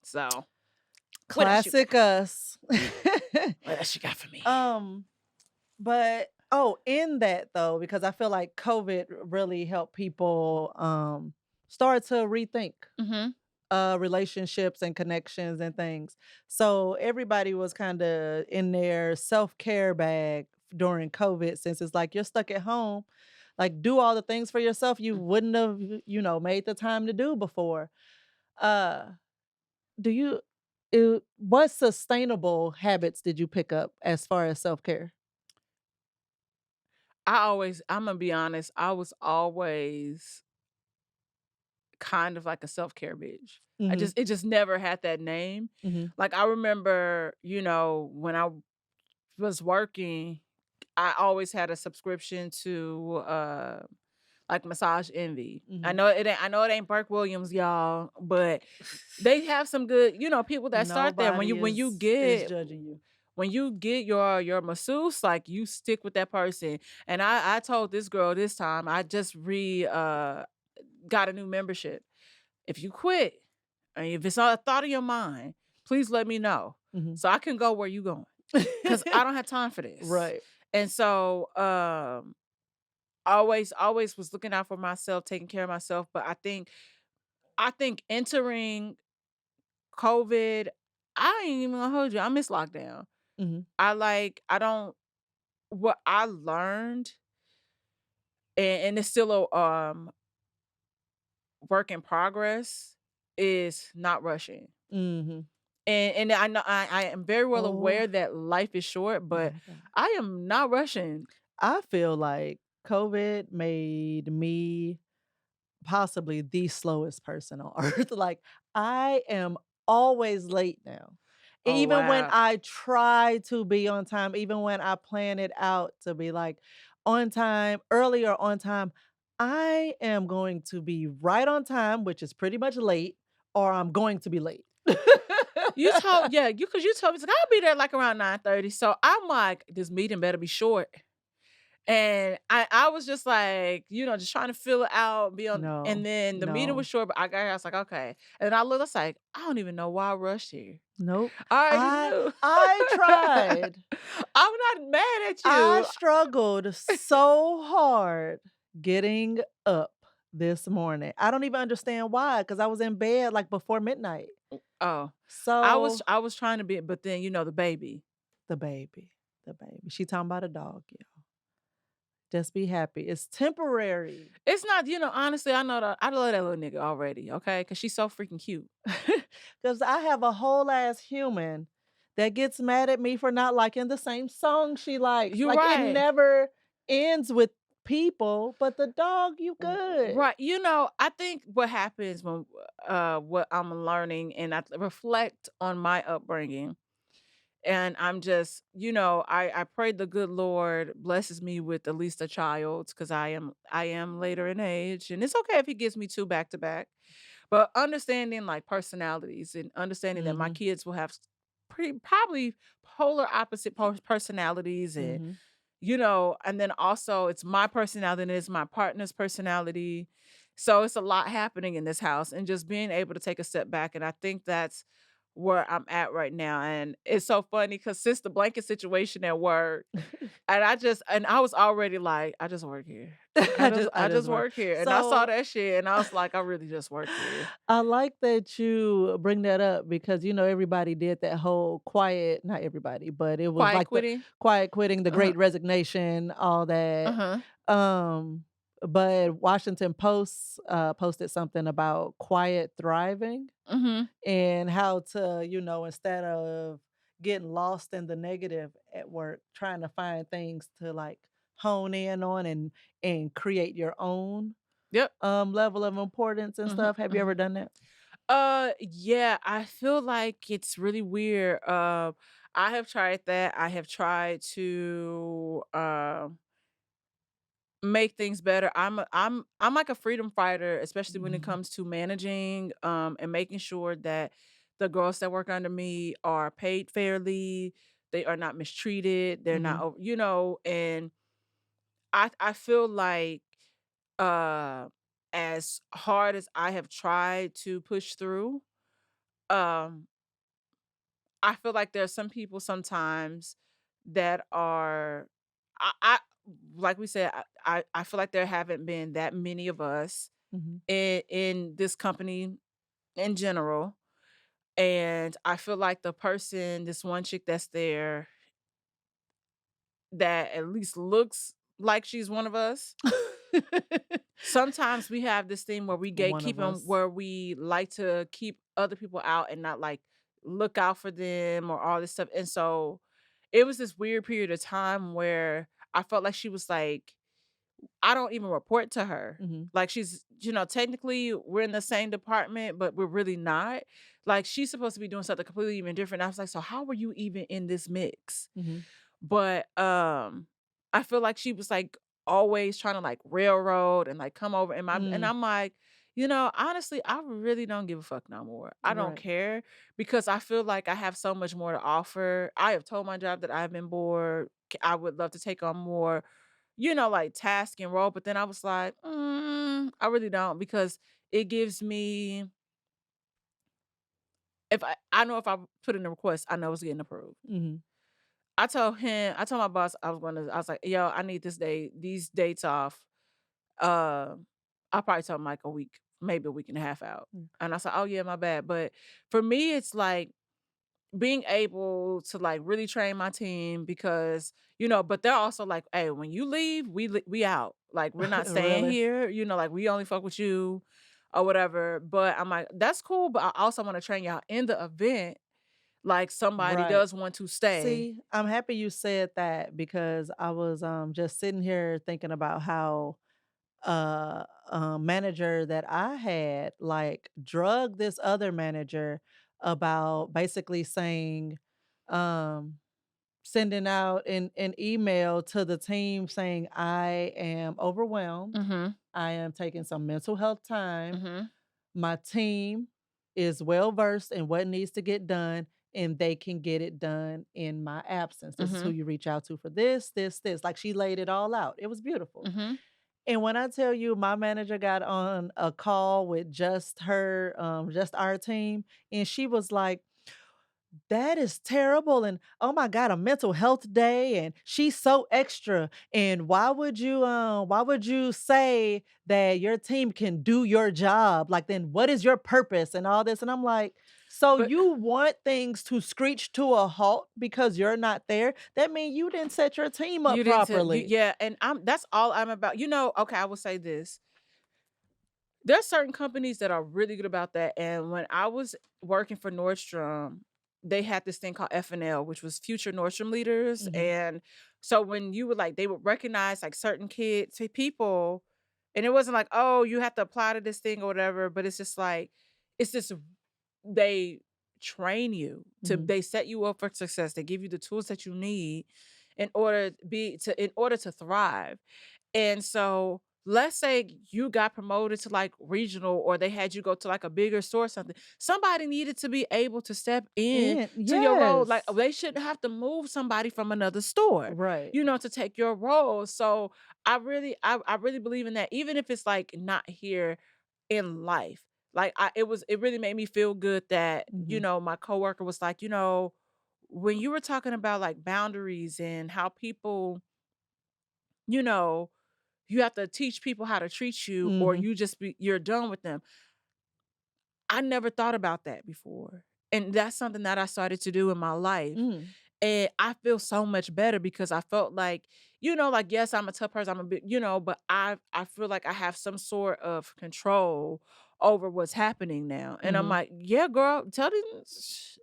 So Classic us. what else you got for me? But in that though, because I feel like COVID really helped people start to rethink Mm-hmm. relationships and connections and things. So everybody was kind of in their self-care bag during COVID since it's like you're stuck at home. Like do all the things for yourself you wouldn't have, made the time to do before. Uh do you what sustainable habits did you pick up as far as self-care? I'm gonna be honest, I was always kind of like a self-care bitch. Mhm. It just never had that name. Mhm. Like I remember, when I was working, I always had a subscription to like Massage Envy. Mhm. I know it ain't Burke Williams, y'all, but they have some good, people that start there. When Nobody you when you is get judging you. when you get your masseuse, like you stick with that person. And I told this girl this time, I just got a new membership. If you quit, and if it's not a thought of your mind, please let me know Mhm. so I can go where you going. Because I don't have time for this. Right. And so always was looking out for myself, taking care of myself. But I think entering COVID, I ain't even gonna hold you. I miss lockdown. Mhm. I don't what I learned, and it's still a work in progress, is not rushing. Mhm. And I know I am very well Oh aware that life is short, but my god. I am not rushing. I feel like COVID made me possibly the slowest person on earth. Like, I am always late now. Oh Even when wow. I try to be on time, even when I plan it out to be like on time, early or on time, I am going to be right on time, which is pretty much late, or I'm going to be late. You told yeah, you told me, like, I'll be there like around 9:30. So I'm like, this meeting better be short. And I was just like, just trying to fill it out, be on, and No, then the meeting was no, short, but I was like, okay. And I looked, I was like, I don't even know why I rushed here. nope. I already I knew. I tried. I'm not mad at I you. struggled so hard getting up this morning. I don't even understand why, because I was in bed like before midnight. Oh, So I was trying to be, but then the baby. the baby, the baby. She talking about a dog, yeah. Just be happy. It's temporary. It's not, honestly, I love that little nigga already, okay? Because she's so freaking cute. Because I have a whole ass human that gets mad at me for not liking the same song she likes. You're Like it right. never ends with people, but the dog, you good. Right. I think what happens what I'm learning and I reflect on my upbringing and I'm just, I prayed the good Lord blesses me with at least a child because I am later in age, and it's okay if he gives me 2 back to back. But understanding like personalities and understanding that my Mhm. kids will have pretty probably polar opposite personalities, and Mhm. and then also it's my personality and it's my partner's personality. So it's a lot happening in this house, and just being able to take a step back. And I think that's where I'm at right now. And it's so funny because since the blanket situation at work, and I was already like, I just work here. I just I I just just work. work here. And I saw So that shit and I was like, I really just work here. I like that you bring that up because everybody did that whole quiet, not everybody, but it was Quiet like the quitting. quiet quitting, the Uh-huh. great resignation, all that. Uh-huh. Um, but Washington Post posted something about quiet thriving Mhm. and how to, instead of getting lost in the negative at work, trying to find things to like hone in on and create your own Yep. level of importance and Mhm. stuff. Have you ever Mhm. done that? Yeah, I feel like it's really weird. I have tried that. I have tried to make things better. I'm like a freedom fighter, especially when it Mhm, comes to managing and making sure that the girls that work under me are paid fairly, they are not mistreated, they're not mhm, and I feel like uh as hard as I have tried to push through, um I feel like there are some people sometimes that are I like we said, I feel like there haven't been that many of us mhm. in this company in general. And I feel like this one chick that's there that at least looks like she's one of us. Sometimes we have this thing where we One gatekeep of them, us. where we like to keep other people out and not like look out for them or all this stuff. And so it was this weird period of time where I felt like she was like, I don't even report to her. Mhm, Like she's, technically we're in the same department, but we're really not. Like she's supposed to be doing something completely even different. I was like, so how were you even in this mix? mhm, But, I feel like she was, like, always trying to, like, railroad and, like, come over and mm, I'm like, honestly, I really don't give a fuck no more. I don't right. care because I feel like I have so much more to offer. I have told my job that I've been bored. I would love to take on more, like, task and role, but then I was like, I really don't because it gives me if I know if I put in a request, I know it's getting approved. Mhm, I told my boss I was like, "Yo, I need these dates off." Uh, I probably told him like a week, maybe a week and a half out. mm. And I said, "Oh yeah, my bad." But for me, it's like being able to like really train my team because, but they're also like, "Hey, when you leave, we out. Like we're not staying Really? here, like we only fuck with you or whatever." But I'm like, "That's cool, but I also want to train y'all in the event like somebody Right. does want to stay." See, I'm happy you said that because I was just sitting here thinking about how manager that I had like drug this other manager about basically saying um sending out an email to the team saying I am overwhelmed. Mhm. I am taking some mental health time. Mhm. My team is well versed in what needs to get done, and they can get it done in my absence. This is who Mhm. you reach out to for this, this, this. Like she laid it all out. It was beautiful. Mhm. And when I tell you my manager got on a call with just her, just our team, and she was like, that is terrible. And oh my God, a mental health day. And she's so extra. And why would you say that your team can do your job? Like then what is your purpose and all this? And I'm like, so But you want things to screech to a halt because you're not there? That means you didn't set your team up you didn't tell you properly. yeah, and that's all I'm about. Okay, I will say this. There's certain companies that are really good about that, and when I was working for Nordstrom, they had this thing called FNL, which was Future Nordstrom Leaders, Mhm. and so when you would like they would recognize, like, certain kids people, and it wasn't like, "Oh, you have to apply to this thing or whatever," but it's just like it's just they train you to Mhm. they set you up for success. They give you the tools that you need in order to thrive. And so let's say you got promoted to like regional or they had you go to like a bigger store or something. Somebody needed to be able to step in And to your role. Like yes. they shouldn't have to move somebody from another store, Right. to take your role. So I really believe in that, even if it's like not here in life. Like it really made me feel good that, Mhm. my coworker was like, when you were talking about like boundaries and how people, you know, you have to teach people how to treat you or Mhm. you're done with them. I never thought about that before. And that's something that I started to do in my life. Mm. And I feel so much better because I felt like, like yes, I'm a tough person. I'm a bit, but I feel like I have some sort of control over what's happening now. And I'm Mhm. like, yeah, girl, tell them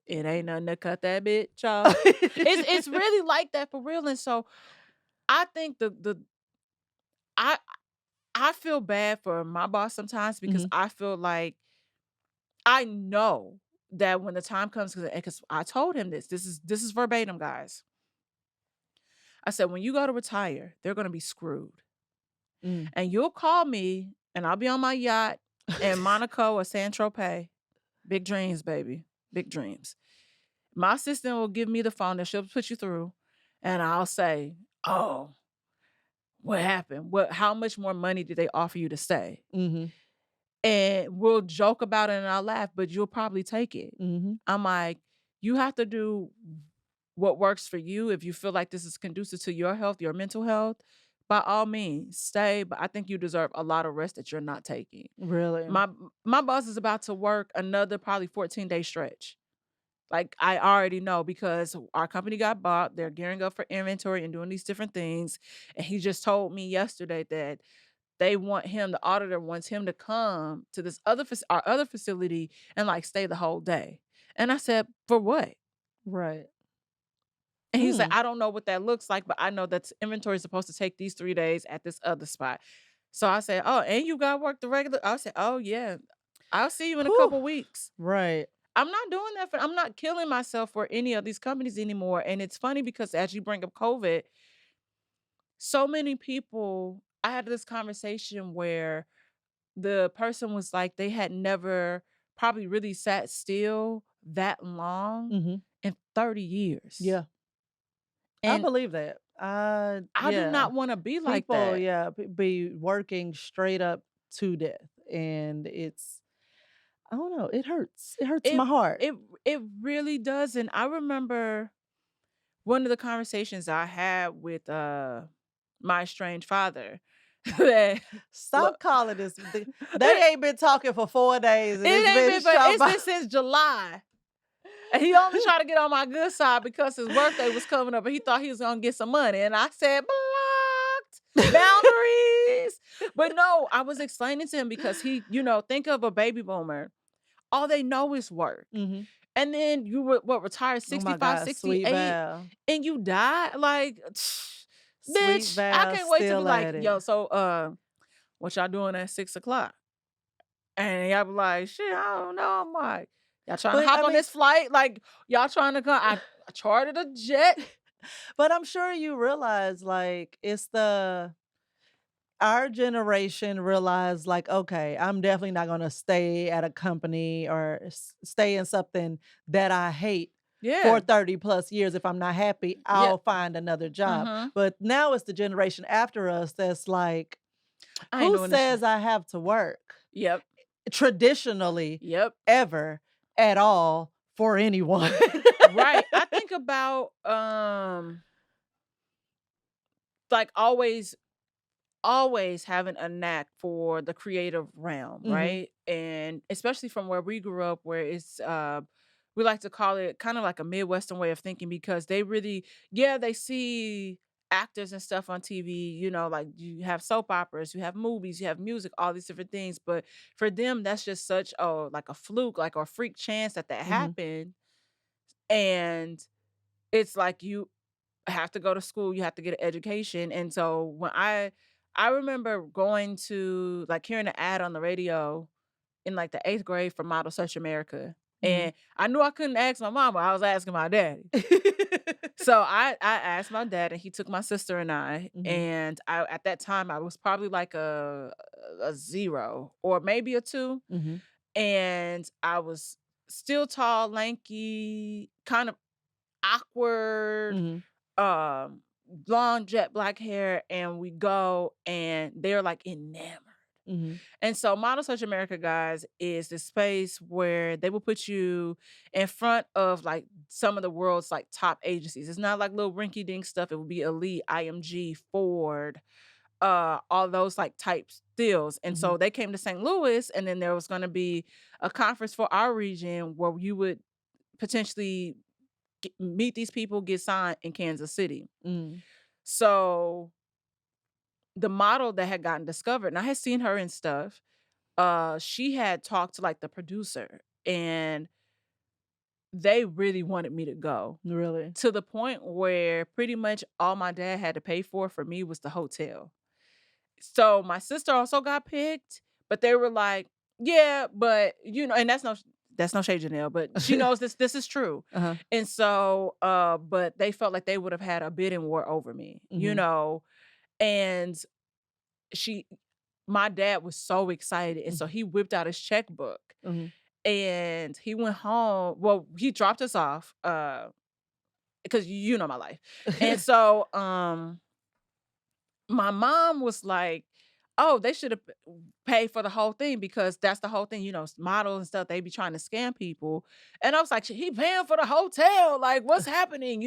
it ain't nothing to cut that bitch off. It's really like that for real. And so I think I I feel bad for my boss sometimes because Mhm. I feel like I know that when the time comes, because I told him this is verbatim, guys. I said, when you go to retire, they're gonna be screwed. Mm. And you'll call me and I'll be on my yacht in Monaco or San Tropez. Big dreams, baby. Big dreams. My assistant will give me the phone and she'll put you through. And I'll say, oh, what happened? How much more money did they offer you to stay? Mhm. And we'll joke about it and I'll laugh, but you'll probably take it. Mhm. I'm like, you have to do what works for you. If you feel like this is conducive to your health, your mental health, by all means, stay. But I think you deserve a lot of rest that you're not taking. Really? My boss is about to work another probably 14-day stretch. Like I already know because our company got bought. They're gearing up for inventory and doing these different things. And he just told me yesterday that the auditor wants him to come to our other facility and like stay the whole day. And I said, for what? Right. And he's like, Mm. I don't know what that looks like, but I know that inventory is supposed to take these 3 days at this other spot. So I said, oh, and you got work the regular. I said, oh yeah, I'll see you in a Whew. couple weeks. Right. I'm not doing that I'm not killing myself for any of these companies anymore. And it's funny because as you bring up COVID, so many people, I had this conversation where the person was like, they had never probably really sat still that long Mhm. in 30 years. Yeah. I And believe that. I do Yeah. not wanna be like People, that. yeah, be working straight up to death, and it's I don't know, it hurts. It hurts It my heart. it it really does, and I remember one of the conversations I had with, my estranged father that look Stop calling this they ain't been talking for 4 days, and it it's ain't been been but shot it's by been since July. And he only tried to get on my good side because his birthday was coming up and he thought he was gonna get some money. And I said, blocked, boundaries. But no, I was explaining to him because think of a baby boomer. All they know is work. Mhm. And then you were retired Oh my 65, god, Sweet 68, Val. and you die. Like, Sweet bitch, I Val can't wait to be still like, at it. yo, so what y'all doing at 6 o'clock? And y'all be like, shit, I don't know. I'm like, y'all trying to But, hop I on mean this flight? Like, y'all trying to come? I chartered a jet. but I'm sure you realize, like, it's our generation realized, like, "Okay, I'm definitely not gonna stay at a company or stay in something that I hate for Yeah. 30 plus years. If I'm not happy, Yeah. I'll find another job." Mhm. But now it's the generation after us that's like, I ain't "Who doing this shit. says I have to work Yep. traditionally, Yep. ever, at all, for anyone?" Right. I think about like always having a knack for the creative realm, Mhm, right? And especially from where we grew up, where it's we like to call it kind of like a Midwestern way of thinking because they really, yeah, they see actors and stuff on TV, like you have soap operas, you have movies, you have music, all these different things. But for them, that's just such like a fluke, like a freak chance that mhm, happened. And it's like you have to go to school, you have to get an education. And so when I remember going to like hearing an ad on the radio in like the 8th grade for Model Search America. And I knew I couldn't ask my mama. I was asking my daddy. So I asked my dad, and he took my sister and I. And I at that time I was probably like a 0 or maybe a 2. And I was still tall, lanky, kind of awkward, blonde jet black hair, and we go and they're like enamored. And so Model Search America, guys, is the space where they will put you in front of like some of the world's like top agencies. It's not like little rinky dink stuff. It will be Elite, IMG, Ford, all those like types deals. And so they came to St. Louis, and then there was going to be a conference for our region where you would potentially meet these people, get signed in Kansas City. So the model that had gotten discovered, and I had seen her and stuff, she had talked to like the producer, and they really wanted me to go. Really? To the point where pretty much all my dad had to pay for me was the hotel. So my sister also got picked, but they were like, yeah, but and that's no shade, Janelle, but she knows this is true. And so but they felt like they would have had a bidding war over me, and my dad was so excited, and so he whipped out his checkbook, and he went home. Well, he dropped us off because you know my life. And so my mom was like, oh, they should have paid for the whole thing, because that's the whole thing, models and stuff, they be trying to scam people. And I was like, he paying for the hotel, like what's happening,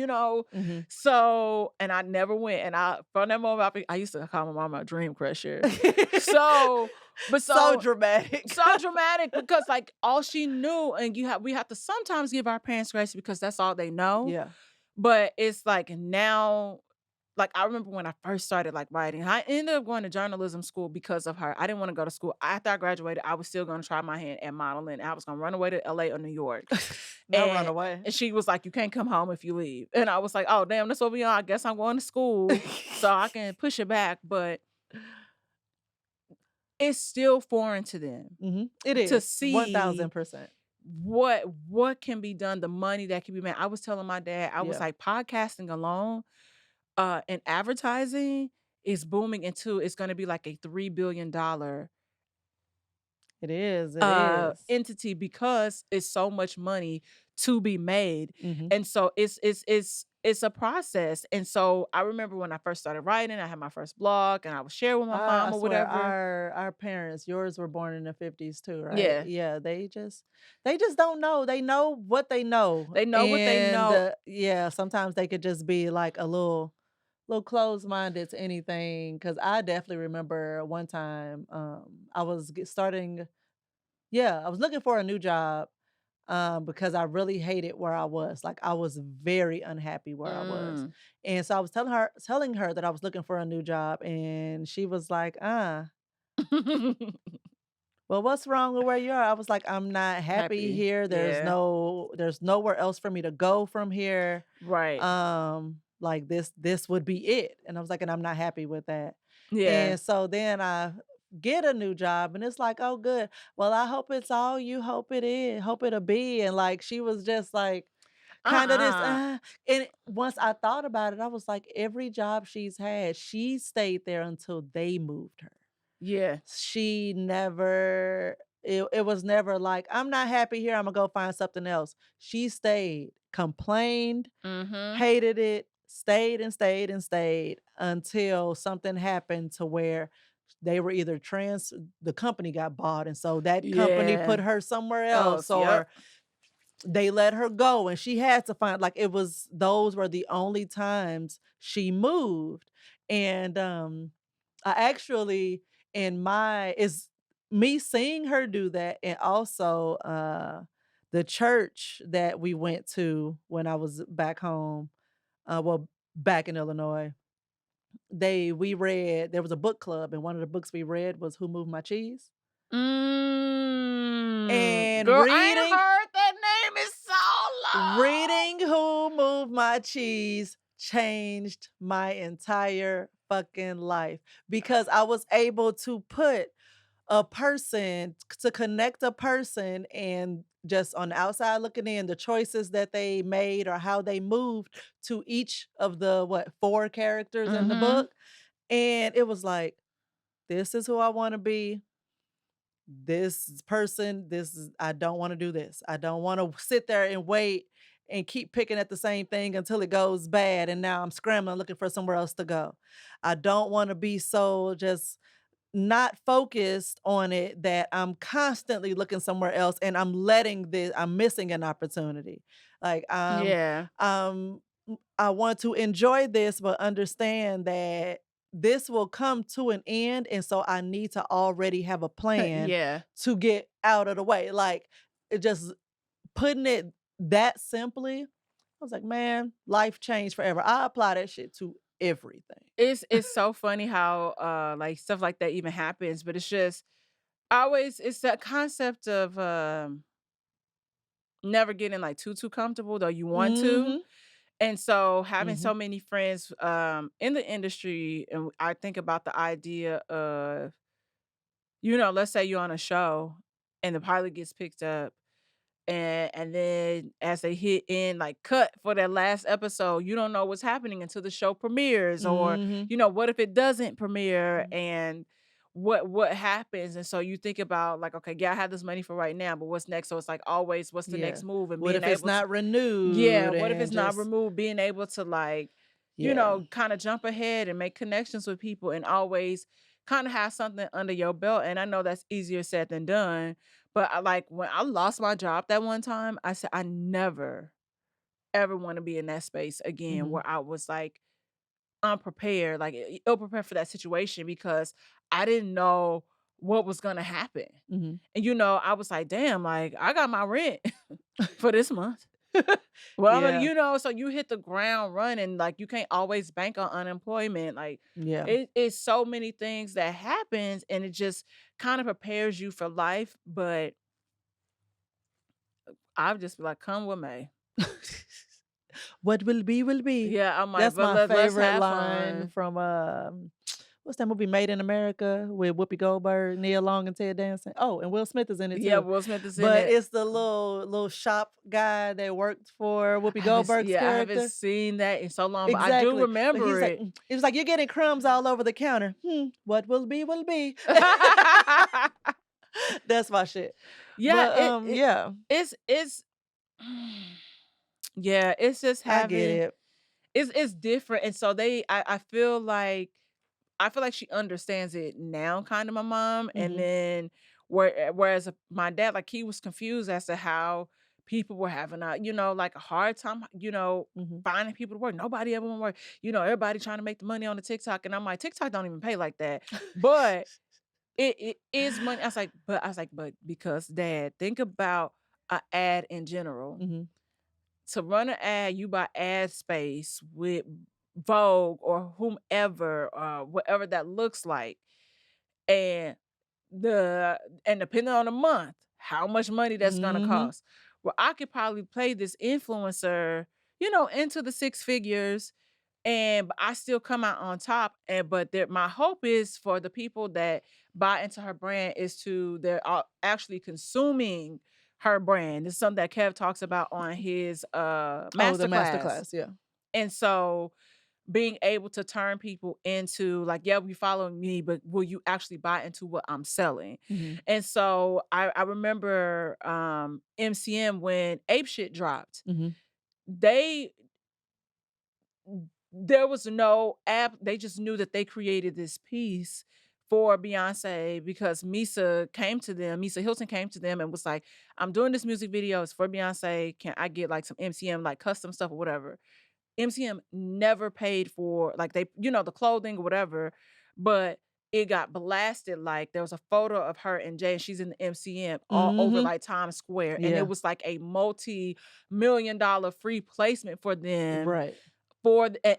So, and I never went. And from that moment, I used to call my mama a dream crusher. So dramatic. So dramatic, because like all she knew, and we have to sometimes give our parents grace because that's all they know. Yeah. But it's like now, like I remember when I first started like writing, I ended up going to journalism school because of her. I didn't want to go to school. After I graduated, I was still going to try my hand at modeling. I was going to run away to LA or New York. Run away. And she was like, you can't come home if you leave. And I was like, oh, damn, that's what we are. I guess I'm going to school so I can push it back. But it's still foreign to them. It is. To see 1000%. What can be done, the money that can be made. I was telling my dad, I was like, podcasting alone, and advertising is booming into, it's going to be like a $3 billion it is entity, because it's so much money to be made. And so it's a process. And so I remember when I first started writing, I had my first blog, and I would share with my mom or whatever. Our parents, yours were born in the 50s too, right? Yeah. They just don't know. They know what they know. They know what they know. Yeah, sometimes they could just be like a little closed-minded to anything. Because I definitely remember one time I was I was looking for a new job because I really hated where I was. Like I was very unhappy where I was. And so I was telling her that I was looking for a new job, and she was like, well, what's wrong with where you are? I was like, I'm not happy here. There's nowhere else for me to go from here. Right. Like this would be it. And I was like, and I'm not happy with that. Yeah. And so then I get a new job, and it's like, oh good. Well, I hope it's all you hope it is. Hope it'll be. And like she was just like kind of this and once I thought about it, I was like, every job she's had, she stayed there until they moved her. Yeah. She never, it was never like, I'm not happy here, I'm gonna go find something else. She stayed, complained, hated it, stayed and stayed and stayed until something happened to where they were either the company got bought, and so that company put her somewhere else, or they let her go, and she had to find, like, those were the only times she moved. And I actually, is me seeing her do that, and also the church that we went to when I was back home, back in Illinois, there was a book club, and one of the books we read was Who Moved My Cheese? And girl, I ain't heard that name in so long. Reading Who Moved My Cheese changed my entire fucking life, because I was able to put a person, to connect a person, and just on the outside looking in, the choices that they made or how they moved to each of the what, 4 characters in the Mhm. book, and it was like, "This is who I wanna be. This person, this is I don't wanna do this. I don't wanna sit there and wait and keep picking at the same thing until it goes bad, and now I'm scrambling looking for somewhere else to go. I don't wanna be so just not focused on it that I'm constantly looking somewhere else and I'm missing an opportunity. Like, Yeah. um, I want to enjoy this, but understand that this will come to an end, and so I need to already have a plan Yeah. to get out of the way." Like, it just putting it that simply, I was like, "Man, life changed forever." I apply that shit to everything. It's so funny how, like, stuff like that even happens, but it's just always it's that concept of, never getting, like, too comfortable, though you want to. Mhm, And so having so mhm, many friends, in the industry, and I think about the idea of, let's say you're on a show and the pilot gets picked up, and then as they hit in, like, cut for that last episode, you don't know what's happening until the show premieres, or mhm, what if it doesn't premiere, mhm. and what happens. And so you think about, like, okay, yeah, I have this money for right now, but what's next? So it's like always, what's the Yeah. next move, and What being if it's able to, not yeah, renewed what if it's and not just removed, being able to, like, yeah. kind of jump ahead and make connections with people, and always kind of have something under your belt. And I know that's easier said than done, but I, like, when I lost my job that one time, I said I never ever want to be in that space again, Mhm, where I was like unprepared, like ill prepared for that situation, because I didn't know what was gonna happen. mhm. And I was like, damn, like, I got my rent for this month. Well, I'm gonna, Yeah, so you hit the ground running, like, you can't always bank on unemployment. Like, yeah. it's so many things that happens, and it just kind of prepares you for life. But I've just be like, come with me. What will be, will be. Yeah, I'm like, That's but my let's favorite have line fun. from, what's that movie, Made in America, with Whoopi Goldberg, Nia Long, and Ted Danson? Oh, and Will Smith is in it Yeah, too. Will Smith is in But it. it's the little shop guy that worked for Whoopi Goldberg's I haven't character. seen that in so long, but I do Exactly. But remember he's like, it. he was like, "You're getting crumbs all over the counter. What will be, will be." That's my shit. Yeah, But, it yeah, it's yeah, it's just I get having, it. it's different. And so I feel like she understands it now, kind of, my mom. And Mhm, then whereas my dad, like, he was confused as to how people were having like a hard time, mhm. finding people to work. Nobody ever want to work. Everybody trying to make the money on the TikTok. And I'm like, TikTok don't even pay like that. But it is money. I was like, but because, Dad, think about a ad in general. Mhm, To run an ad, you buy ad space with Vogue or whomever, whatever that looks like. And depending on the month, how much money that's gonna mhm. cost. Well, I could probably play this influencer, into the six figures, and but I still come out on top. And but my hope is for the people that buy into her brand is they're actually consuming her brand. It's something that Kev talks about on his Oh, the masterclass. masterclass, yeah. And so being able to turn people into, like, yeah, you follow me, but will you actually buy into what I'm selling? Mhm, And so I remember MCM, when Ape Shit dropped, mhm, they there was no app. They just knew that they created this piece for Beyonce, because Misa Hilton came to them and was like, I'm doing this music video. It's for Beyonce. Can I get, like, some MCM, like, custom stuff or whatever? MCM never paid for, like, the clothing or whatever, but it got blasted. Like, there was a photo of her and Jay, and she's in the MCM all over, mhm. like, Times Square. And it Yeah, was like a multi-million-dollar free placement for them, right.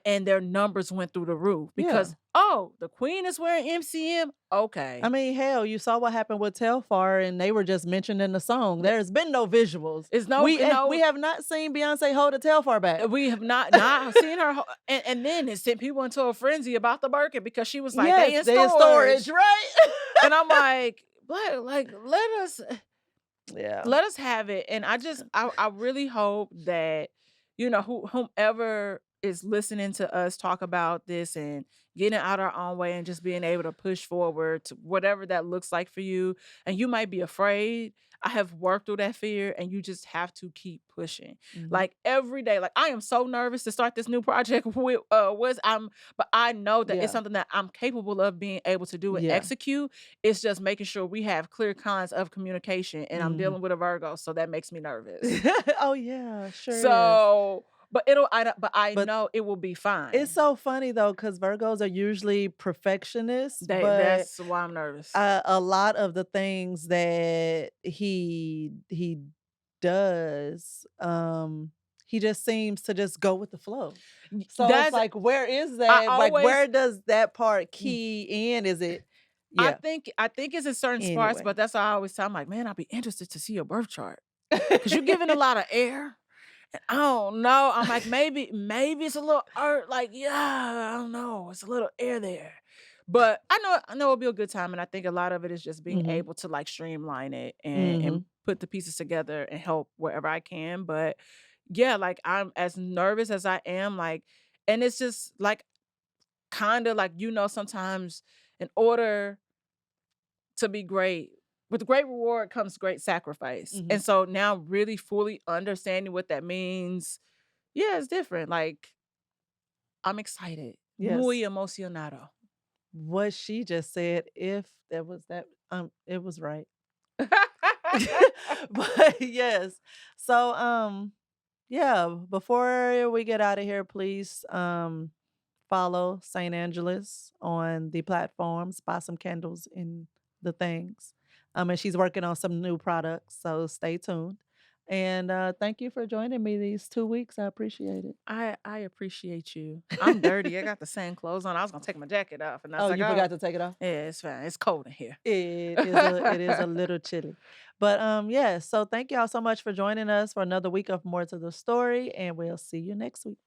and their numbers went through the roof Yeah. because, oh, the queen is wearing MCM. I Okay. mean, hell, you saw what happened with Telfar, and they were just mentioned in the song. There's been no visuals. It's no, We have not seen Beyonce hold a Telfar back. we have not seen her, and then it sent people into a frenzy about the Birkin, because she was like, Yes, they in they in storage, storage. right? And I'm like, like Yeah. let us have it. And I really hope that, whomever is listening to us talk about this and getting out our own way and just being able to push forward to whatever that looks like for you. And you might be afraid. I have worked through that fear, and you just have to keep pushing. Mhm. Like every day, like I am so nervous to start this new project with but I know that it's Yeah. something that I'm capable of being able to do and Yeah. execute. It's just making sure we have clear kinds of communication, and I'm Mhm. dealing with a Virgo, so that makes me nervous. Oh, yeah, sure is. So, but I But know it will be it's fine. so funny though, because Virgos are usually perfectionists, but That's why I'm nervous. a lot of the things that he does, he just seems to just go with the flow. So it's That's like, where is I that? Like, always where does that part key in? Is it yeah, I think it's in certain spots, anyway. but that's why I always tell 'em like, "Man, I'd be interested to see your birth chart, because 'cause you're giving a lot of air." And I don't know. I'm like, maybe it's a little earth, like, yeah, I don't know. It's a little air there. But I know it'll be a good time. And I think a lot of it is just being Mhm, able to like streamline it and mhm. put the pieces together and help wherever I can. But yeah, like I'm as nervous as I am, like, and it's just like kind of like, sometimes in order to be great, with great reward comes great sacrifice. Mhm. And so now really fully understanding what that means, yeah, it's different. Like, I'm excited. Muy Yes. emocionado. What she just said, if there was that, it was right. But yes. So, yeah, before we get out of here, please, follow Saint Angelus on the platforms, buy some candles in the things. And she's working on some new products, so stay tuned. And, thank you for joining me these 2 weeks. I appreciate it. I appreciate you. I'm dirty. I got the same clothes on. I was gonna take my jacket off, and I was Oh, like, you oh, forgot to take it off? yeah, it's fine. It's cold in here. It is a little chilly. But, yeah, so thank y'all so much for joining us for another week of More to the Story, and we'll see you next week.